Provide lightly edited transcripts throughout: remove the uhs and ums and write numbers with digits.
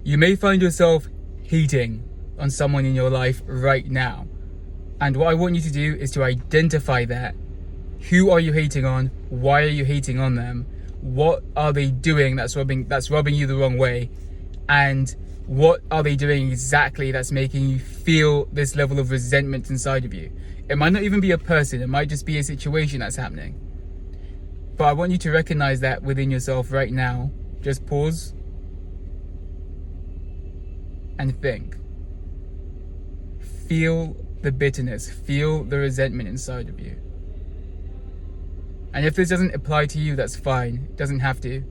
You may find yourself hating on someone in your life right now. And what I want you to do is to identify that. Who are you hating on? Why are you hating on them? What are they doing that's rubbing you the wrong way? And what are they doing exactly that's making you feel this level of resentment inside of you? It might not even be a person, it might just be a situation that's happening. But I want you to recognize that within yourself right now. Just pause and think. Feel the bitterness, feel the resentment inside of you. And if this doesn't apply to you, that's fine. It doesn't have to.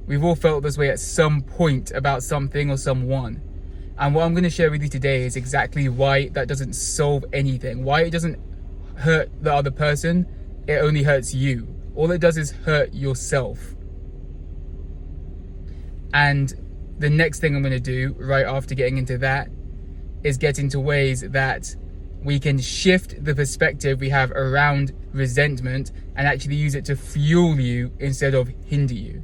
We've all felt this way at some point about something or someone. And what I'm going to share with you today is exactly why that doesn't solve anything. Why it doesn't hurt the other person, it only hurts you. All it does is hurt yourself. And the next thing I'm going to do right after getting into that is get into ways that we can shift the perspective we have around resentment and actually use it to fuel you instead of hinder you.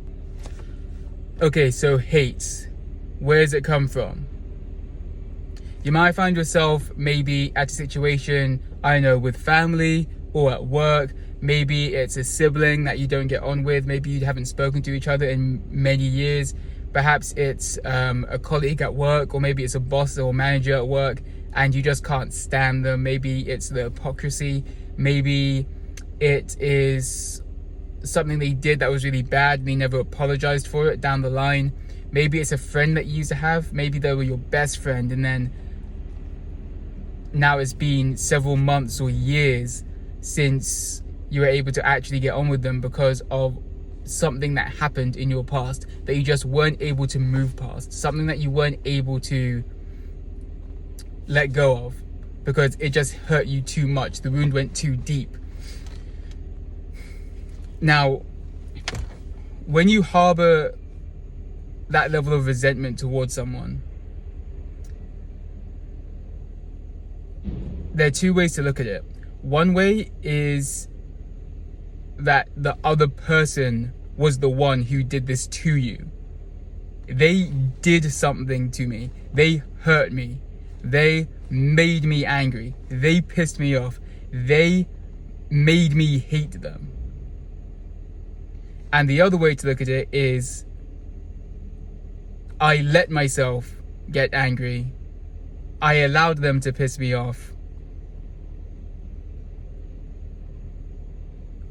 Okay, so hate. Where does it come from? You might find yourself maybe at a situation, I don't know, with family or at work. Maybe it's a sibling that you don't get on with. Maybe you haven't spoken to each other in many years. Perhaps it's a colleague at work, or maybe it's a boss or manager at work and you just can't stand them. Maybe it's the hypocrisy. Maybe it is something they did that was really bad and they never apologized for it down the line. Maybe it's a friend that you used to have. Maybe they were your best friend and then now it's been several months or years since you were able to actually get on with them because of something that happened in your past that you just weren't able to move past, something that you weren't able to let go of because it just hurt you too much. The wound went too deep. Now, when you harbor that level of resentment towards someone, there are two ways to look at it. One way is that the other person was the one who did this to you. They did something to me. They hurt me. They made me angry. They pissed me off. They made me hate them. And the other way to look at it is I let myself get angry. I allowed them to piss me off.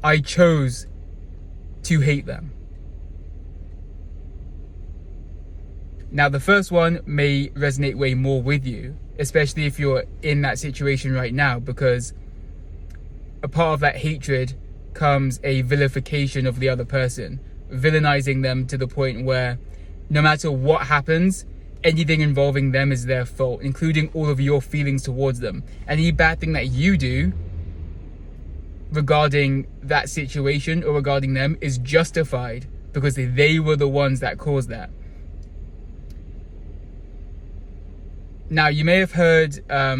I chose to hate them. Now, the first one may resonate way more with you, especially if you're in that situation right now, because a part of that hatred comes a vilification of the other person, villainizing them to the point where no matter what happens, anything involving them is their fault, including all of your feelings towards them. Any bad thing that you do regarding that situation or regarding them is justified because they were the ones that caused that. Now, you may have heard a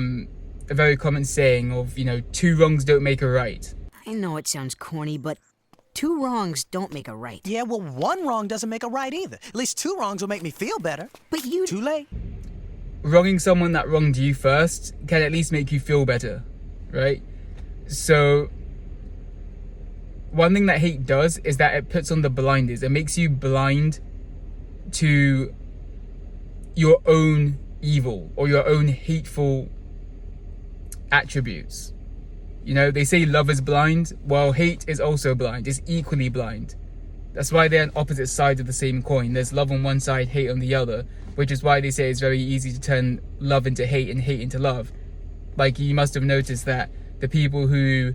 very common saying of, two wrongs don't make a right. I know it sounds corny, but two wrongs don't make a right. Yeah, well, one wrong doesn't make a right either. At least two wrongs will make me feel better. But you... Too late. Wronging someone that wronged you first can at least make you feel better, right? So one thing that hate does is that it puts on the blinders. It makes you blind to your own evil or your own hateful attributes. They say love is blind. Well, hate is also blind. It's equally blind. That's why they're on opposite sides of the same coin. There's love on one side, hate on the other, which is why they say it's very easy to turn love into hate and hate into love. Like, you must have noticed that the people who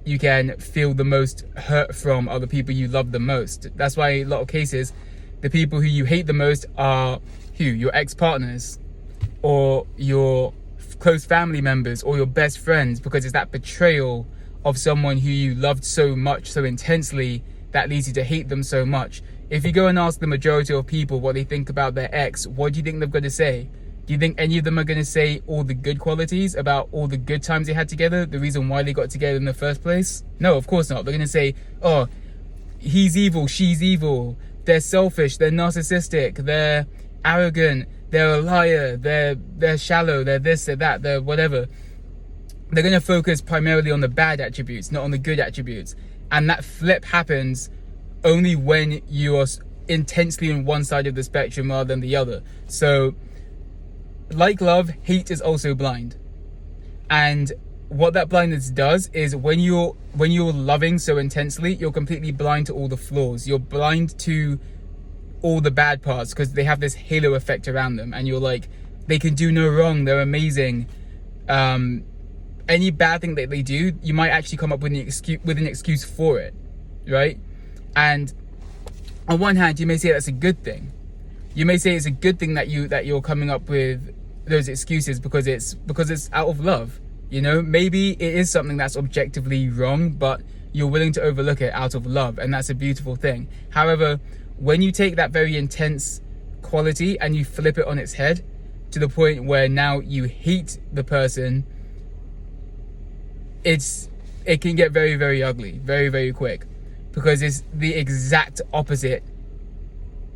you can feel the most hurt from are the people you love the most. That's why in a lot of cases, the people who you hate the most are your ex-partners or your close family members or your best friends, because it's that betrayal of someone who you loved so much, so intensely, that leads you to hate them so much. If you go and ask the majority of people what they think about their ex, what do you think they're going to say? Do you think any of them are going to say all the good qualities about all the good times they had together, the reason why they got together in the first place? No, of course not. They're going to say, oh, he's evil, she's evil, they're selfish, they're narcissistic, they're arrogant, they're a liar, they're shallow, they're this, they're that, they're whatever. They're going to focus primarily on the bad attributes, not on the good attributes. And that flip happens only when you are intensely on one side of the spectrum rather than the other. So, like love, hate is also blind. And what that blindness does is when you're loving so intensely, you're completely blind to all the flaws. You're blind to all the bad parts because they have this halo effect around them. And you're like, they can do no wrong. They're amazing. Any bad thing that they do, you might actually come up with an excuse for it, right? And on one hand, you may say that's a good thing. You may say it's a good thing that you're coming up with those excuses because it's out of love. You know, maybe it is something that's objectively wrong, but you're willing to overlook it out of love, and that's a beautiful thing. However, when you take that very intense quality and you flip it on its head to the point where now you hate the person, it can get very, very ugly, very, very quick, because it's the exact opposite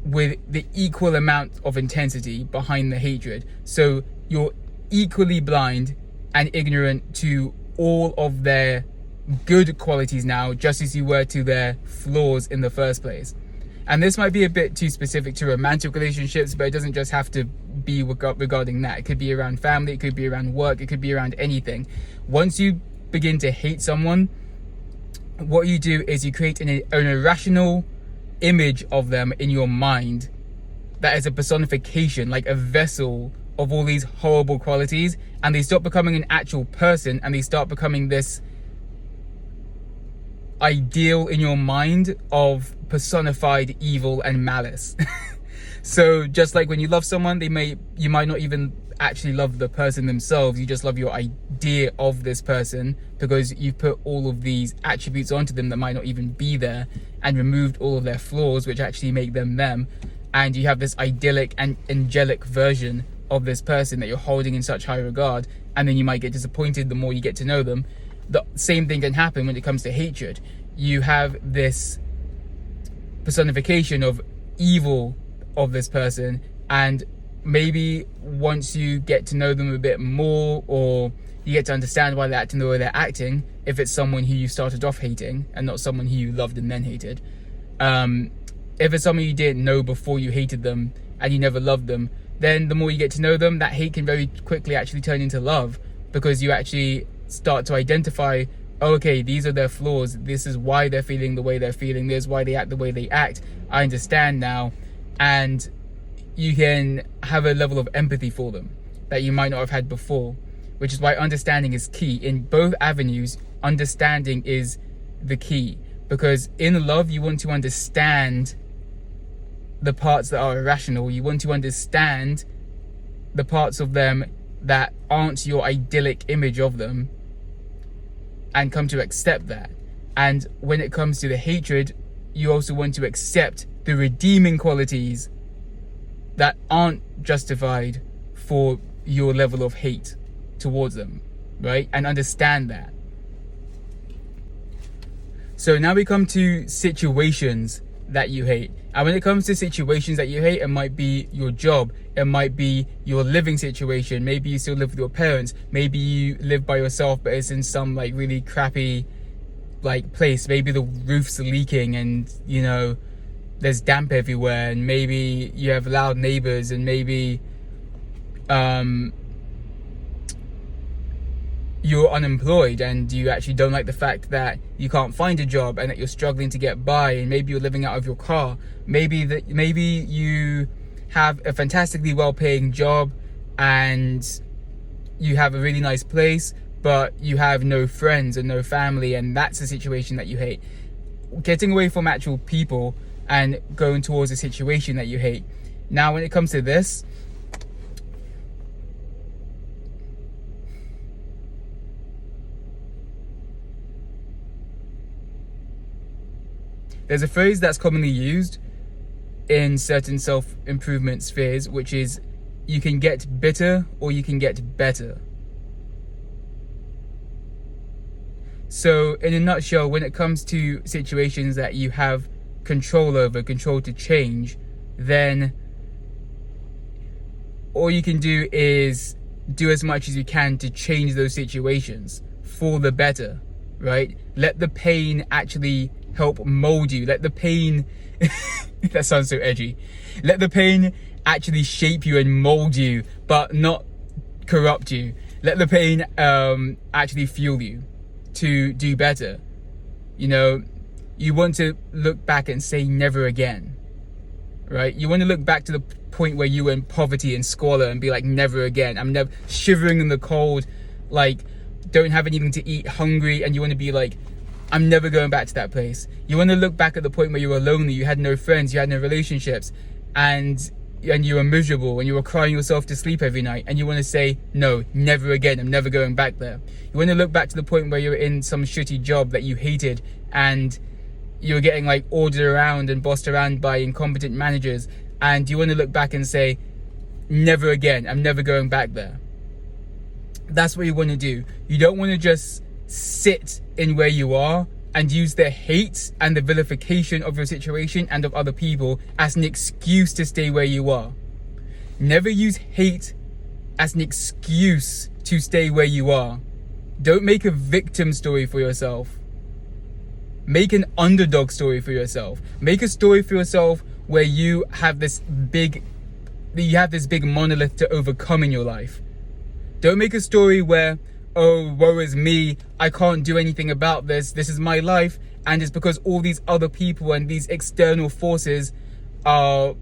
with the equal amount of intensity behind the hatred. So you're equally blind and ignorant to all of their good qualities now, just as you were to their flaws in the first place. And this might be a bit too specific to romantic relationships, but it doesn't just have to be regarding that. It could be around family, it could be around work, it could be around anything. Once you begin to hate someone, what you do is you create an irrational image of them in your mind that is a personification, like a vessel of all these horrible qualities, and they stop becoming an actual person and they start becoming this ideal in your mind of personified evil and malice. So just like when you love someone, you might not even actually love the person themselves, you just love your idea of this person because you've put all of these attributes onto them that might not even be there and removed all of their flaws, which actually make them them, and you have this idyllic and angelic version of this person that you're holding in such high regard, and then you might get disappointed the more you get to know them. The same thing can happen when it comes to hatred. You have this personification of evil of this person, and maybe once you get to know them a bit more, or you get to understand why they're acting the way they're acting, if it's someone who you started off hating and not someone who you loved and then hated, if it's someone you didn't know before you hated them and you never loved them, then the more you get to know them, that hate can very quickly actually turn into love, because you actually start to identify, oh, okay, these are their flaws, this is why they're feeling the way they're feeling, this is why they act the way they act, I understand now. And you can have a level of empathy for them that you might not have had before, which is why understanding is key. In both avenues, understanding is the key, because in love, you want to understand the parts that are irrational. You want to understand the parts of them that aren't your idyllic image of them and come to accept that. And when it comes to the hatred, you also want to accept the redeeming qualities that aren't justified for your level of hate towards them, right? And understand that. So now we come to situations that you hate. And when it comes to situations that you hate, it might be your job, it might be your living situation, maybe you still live with your parents, maybe you live by yourself but it's in some like really crappy like place, maybe the roof's leaking and you know there's damp everywhere, and maybe you have loud neighbors, and maybe you're unemployed and you actually don't like the fact that you can't find a job and that you're struggling to get by, and maybe you're living out of your car, maybe you have a fantastically well-paying job and you have a really nice place, but you have no friends and no family, and that's a situation that you hate. Getting away from actual people and going towards a situation that you hate. Now when it comes to this, there's a phrase that's commonly used in certain self-improvement spheres, which is you can get bitter or you can get better. So in a nutshell, when it comes to situations that you have control over, control to change, then all you can do is do as much as you can to change those situations for the better, right? Let the pain actually help mold you. Let the pain, that sounds so edgy. Let the pain actually shape you and mold you, but not corrupt you. Let the pain actually fuel you to do better. You know, you want to look back and say never again, right? You want to look back to the point where you were in poverty and squalor and be like, never again. I'm never shivering in the cold, like don't have anything to eat, hungry, and you want to be like, I'm never going back to that place. You want to look back at the point where you were lonely, you had no friends, you had no relationships, and you were miserable and you were crying yourself to sleep every night, and you want to say, no, never again, I'm never going back there. You want to look back to the point where you're in some shitty job that you hated and you were getting like ordered around and bossed around by incompetent managers, and you want to look back and say, never again, I'm never going back there. That's what you want to do. You don't want to just sit in where you are and use the hate and the vilification of your situation and of other people as an excuse to stay where you are. Never use hate as an excuse to stay where you are. Don't make a victim story for yourself. Make an underdog story for yourself. Make a story for yourself where you have this big monolith to overcome in your life. Don't make a story where, oh, woe is me, I can't do anything about this, this is my life, and it's because all these other people and these external forces are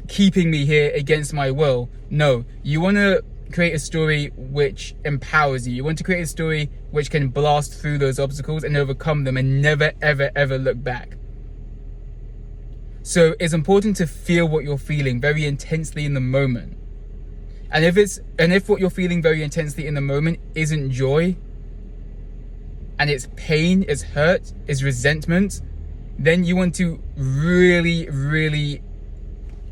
keeping me here against my will. No, you want to create a story which empowers you. You want to create a story which can blast through those obstacles and overcome them and never, ever, ever look back. So it's important to feel what you're feeling very intensely in the moment. And if what you're feeling very intensely in the moment isn't joy, and it's pain, it's hurt, it's resentment, then you want to really, really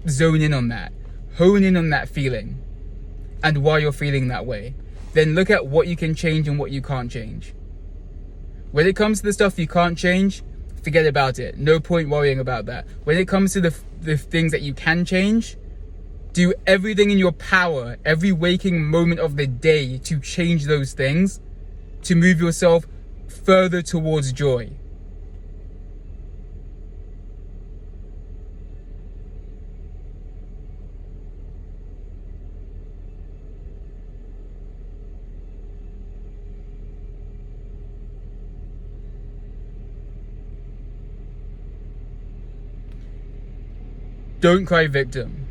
zone in on that, hone in on that feeling and why you're feeling that way. Then look at what you can change and what you can't change. When it comes to the stuff you can't change, forget about it. No point worrying about that. When it comes to the things that you can change, do everything in your power, every waking moment of the day, to change those things, to move yourself further towards joy. Don't cry victim.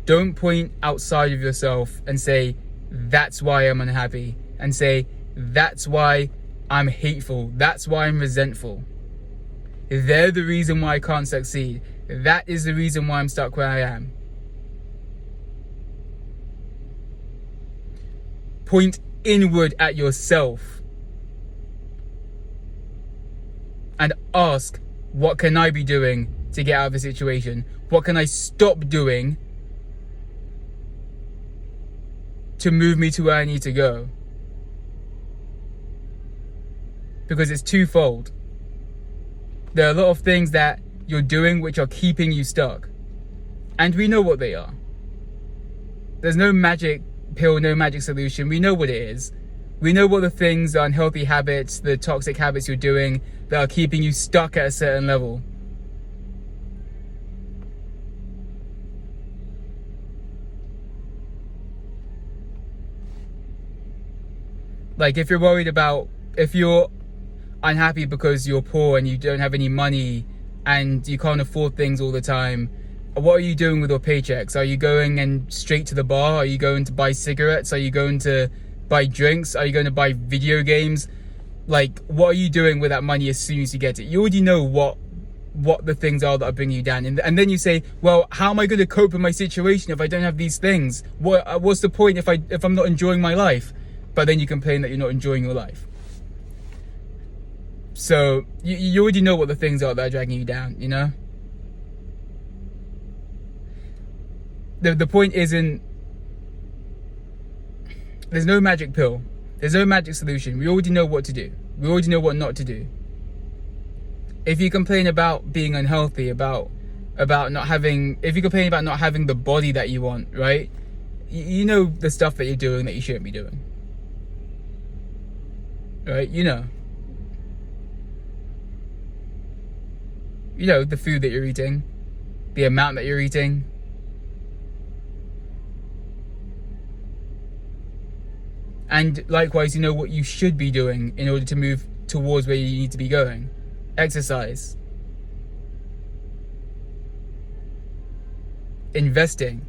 Don't point outside of yourself and say, that's why I'm unhappy, and say, that's why I'm hateful, that's why I'm resentful. They're the reason why I can't succeed. That is the reason why I'm stuck where I am. Point inward at yourself and ask, what can I be doing to get out of the situation? What can I stop doing to move me to where I need to go? Because it's twofold. There are a lot of things that you're doing which are keeping you stuck, and we know what they are. There's no magic pill, no magic solution. We know what it is. We know what the things, the unhealthy habits, the toxic habits you're doing that are keeping you stuck at a certain level. Like if you're unhappy because you're poor and you don't have any money and you can't afford things all the time, what are you doing with your paychecks? Are you going and straight to the bar? Are you going to buy cigarettes? Are you going to buy drinks? Are you going to buy video games? Like, what are you doing with that money as soon as you get it? You already know what the things are that are bringing you down. And then you say, well, how am I going to cope with my situation if I don't have these things? What's the point if I'm not enjoying my life? But then you complain that you're not enjoying your life. So you already know what the things are that are dragging you down, you know? The point isn't, there's no magic pill. There's no magic solution. We already know what to do. We already know what not to do. If you complain about being unhealthy, about about not having, if you complain about not having the body that you want, right? You know the stuff that you're doing that you shouldn't be doing. Right? You know the food that you're eating, the amount that you're eating. And likewise, you know what you should be doing in order to move towards where you need to be going. Exercise. Investing.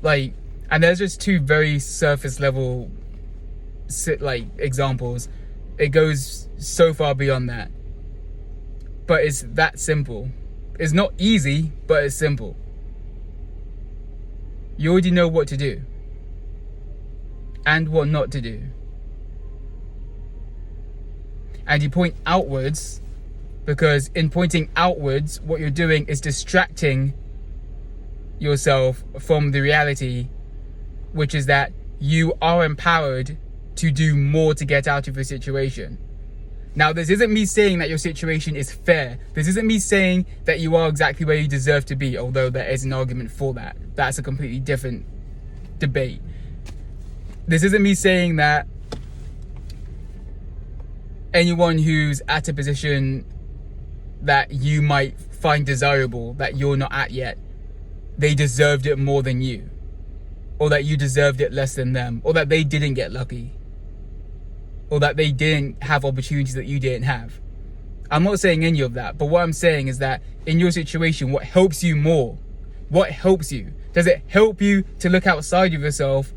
Like, and there's just two very surface level examples. It goes so far beyond that. But it's that simple. It's not easy, but it's simple. You already know what to do and what not to do. And you point outwards because in pointing outwards, what you're doing is distracting yourself from the reality, which is that you are empowered to do more to get out of your situation. Now, this isn't me saying that your situation is fair. This isn't me saying that you are exactly where you deserve to be, although there is an argument for that. That's a completely different debate. This isn't me saying that anyone who's at a position that you might find desirable, that you're not at yet, they deserved it more than you, or that you deserved it less than them, or that they didn't get lucky, or that they didn't have opportunities that you didn't have. I'm not saying any of that, but what I'm saying is that in your situation, what helps you more? What helps you? Does it help you to look outside of yourself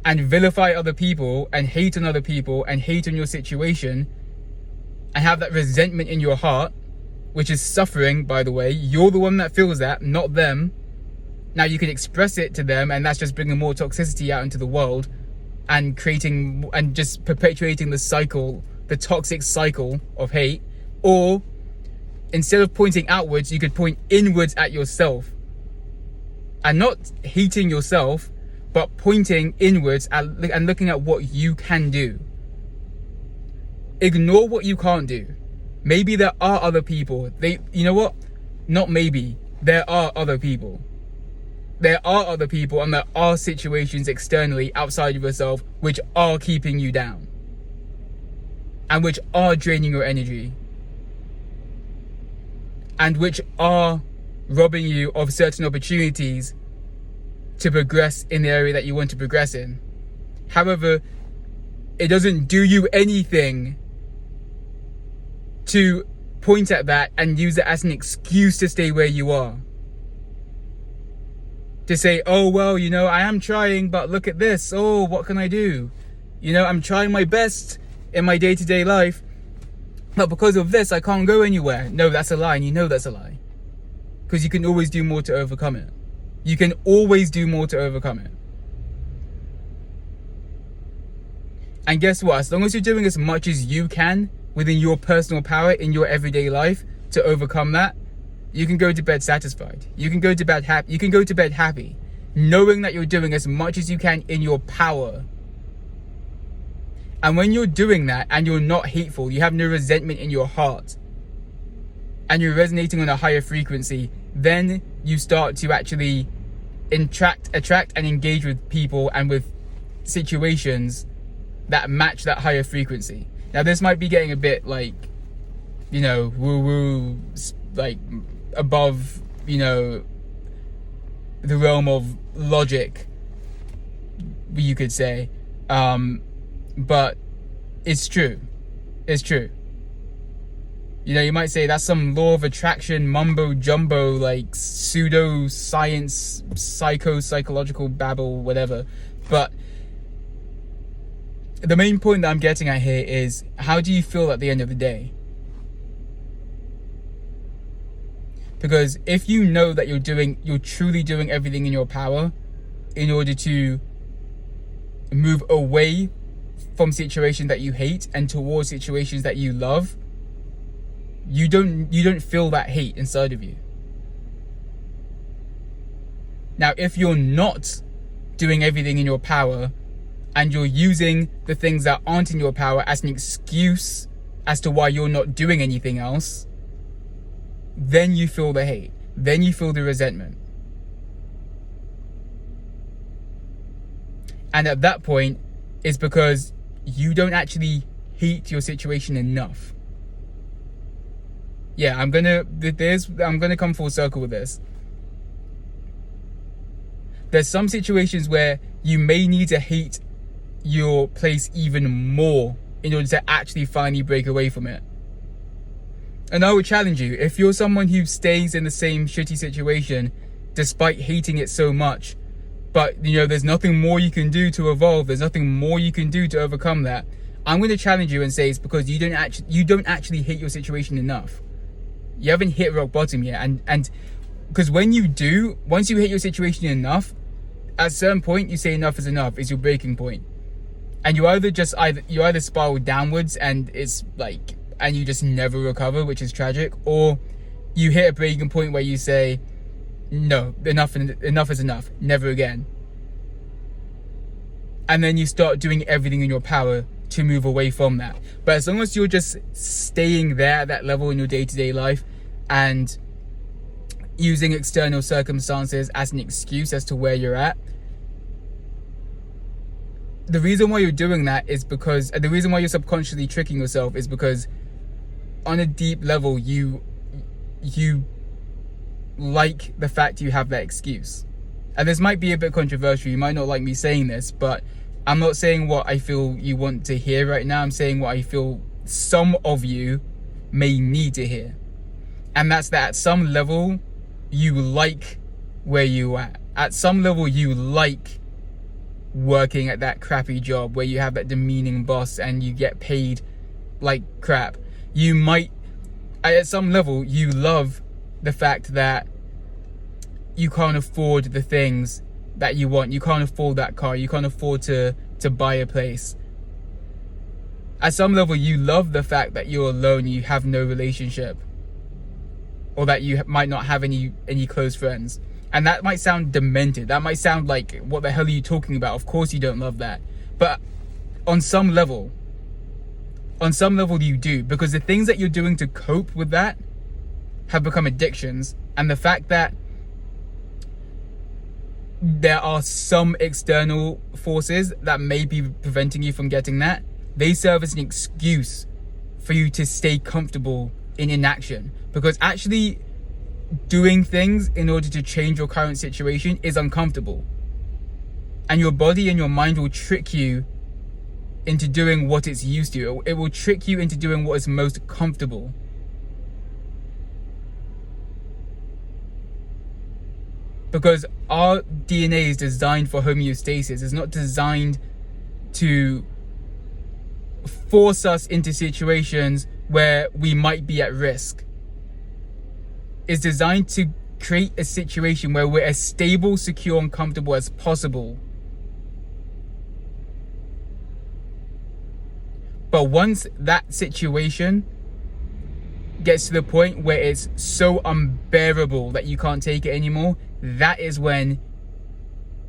and vilify other people and hate on other people and hate on your situation and have that resentment in your heart, which is suffering, by the way? You're the one that feels that, not them. Now you can express it to them, and that's just bringing more toxicity out into the world and creating and just perpetuating the cycle, the toxic cycle of hate. Or instead of pointing outwards, you could point inwards at yourself and not hating yourself, but pointing inwards and looking at what you can do. Ignore what you can't do. Maybe there are other people. You know what? Not maybe. There are other people. There are other people and there are situations externally outside of yourself which are keeping you down and which are draining your energy and which are robbing you of certain opportunities to progress in the area that you want to progress in. However, it doesn't do you anything to point at that and use it as an excuse to stay where you are. To say, oh, well, I am trying, but look at this. Oh, what can I do? I'm trying my best in my day-to-day life, but because of this, I can't go anywhere. No, that's a lie, and you know that's a lie. Because you can always do more to overcome it. You can always do more to overcome it. And guess what? As long as you're doing as much as you can within your personal power in your everyday life to overcome that, you can go to bed satisfied. You can go to bed happy. You can go to bed happy, knowing that you're doing as much as you can in your power. And when you're doing that and you're not hateful, you have no resentment in your heart, and you're resonating on a higher frequency, then you start to actually attract and engage with people and with situations that match that higher frequency. Now, this might be getting a bit woo-woo, above, the realm of logic, you could say. But it's true. It's true. You might say that's some law of attraction mumbo jumbo, like pseudo science, psychological babble, whatever. But the main point that I'm getting at here is, how do you feel at the end of the day? Because if you know that you're truly doing everything in your power in order to move away from situations that you hate and towards situations that you love, you don't feel that hate inside of you. Now, if you're not doing everything in your power and you're using the things that aren't in your power as an excuse as to why you're not doing anything else, then you feel the hate. Then you feel the resentment. And at that point, it's because you don't actually hate your situation enough. Yeah, I'm gonna come full circle with this. There's some situations where you may need to hate your place even more in order to actually finally break away from it. And I would challenge you, if you're someone who stays in the same shitty situation despite hating it so much, but there's nothing more you can do to evolve, there's nothing more you can do to overcome that, I'm going to challenge you and say it's because you don't actually hate your situation enough. You haven't hit rock bottom yet, and because when you do, once you hit your situation enough, at a certain point you say enough is enough. It's your breaking point, and you either spiral downwards and it's like, and you just never recover, which is tragic, or you hit a breaking point where you say, no, enough is enough, never again. And then you start doing everything in your power to move away from that. But as long as you're just staying there at that level in your day-to-day life and using external circumstances as an excuse as to where you're at, the reason why you're doing that is because, the reason why you're subconsciously tricking yourself is because on a deep level, you like the fact you have that excuse. And this might be a bit controversial, you might not like me saying this, but I'm not saying what I feel you want to hear right now. I'm saying what I feel some of you may need to hear. And that's that at some level, you like where you are. At some level, you like working at that crappy job where you have that demeaning boss and you get paid like crap. You might, at some level, you love the fact that you can't afford the things that you want. You can't afford that car. You can't afford to buy a place. At some level, you love the fact that you're alone, you have no relationship, or that you might not have any close friends. And that might sound demented. That might sound like, what the hell are you talking about? Of course you don't love that. But on some level you do, because the things that you're doing to cope with that have become addictions. And the fact that there are some external forces that may be preventing you from getting that, they serve as an excuse for you to stay comfortable in inaction. Because actually doing things in order to change your current situation is uncomfortable. And your body and your mind will trick you into doing what it's used to. It will trick you into doing what is most comfortable. Because our DNA is designed for homeostasis. It's not designed to force us into situations where we might be at risk. It's designed to create a situation where we're as stable, secure, and comfortable as possible. But once that situation gets to the point where it's so unbearable that you can't take it anymore, that is when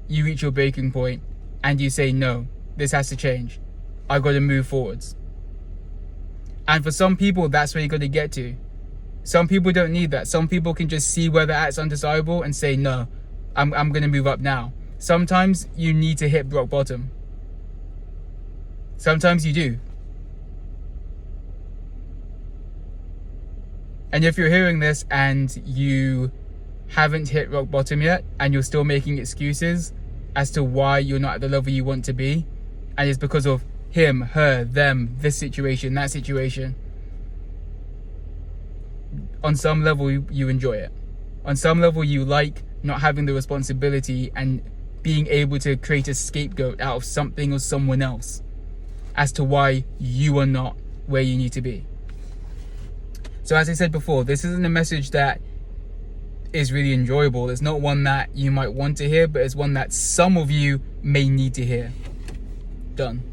you reach your breaking point and you say, no, this has to change. I've got to move forwards. And for some people, that's where you're going to get to. Some people don't need that. Some people can just see where they're at, it's undesirable, and say, no, I'm going to move up now. Sometimes you need to hit rock bottom. Sometimes you do. And if you're hearing this and you haven't hit rock bottom yet, and you're still making excuses as to why you're not at the level you want to be, and it's because of him, her, them, this situation, that situation, on some level you enjoy it. On some level you like not having the responsibility and being able to create a scapegoat out of something or someone else as to why you are not where you need to be. So as I said before, this isn't a message that is really enjoyable. It's not one that you might want to hear, but it's one that some of you may need to hear. Done.